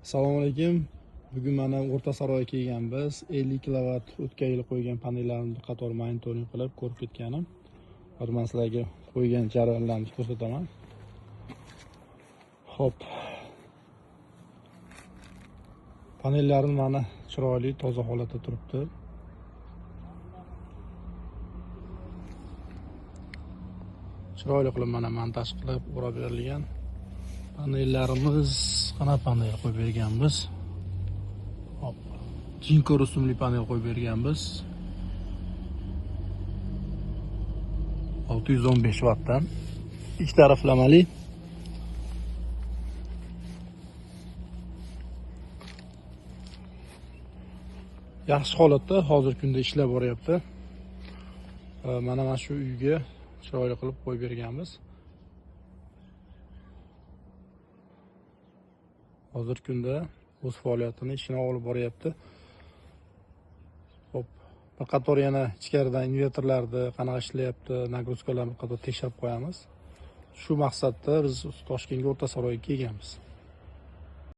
Assalomu alaykum. Bugun mana O'rta Saroyga kelganmiz. 50 kW o'tkir yil qo'ygan panellarni qator monitoring qilib ko'rib ketganim. Hozir men sizlarga qo'ygan jarayonlarni ko'rsataman. Xo'p. Panellarim mana chiroyli, toza holatda turibdi. Chiroyli qilib mana montaj qilib o'rab berilgan. Panellarimiz qana panel qo'yib berganmiz. Hop. Jinko rusumli panel qo'yib berganmiz. 615 wattdan. İki taraflamali. Yaxshi holatda hozirgi kunda ishlab boryapti. Mana shu uyga chiroyli qilib qo'yib berganmiz. Hozirgi kunda o'z faoliyatini, ishini olib boryapti. Hop, bir qator yana ichkaridan invertorlarni qanaqa ishlayapti, nagruzkalarni bir qator tekshirib qo'yamiz. Shu maqsadda biz Toshkentga O'rta Saroyga kelganmiz.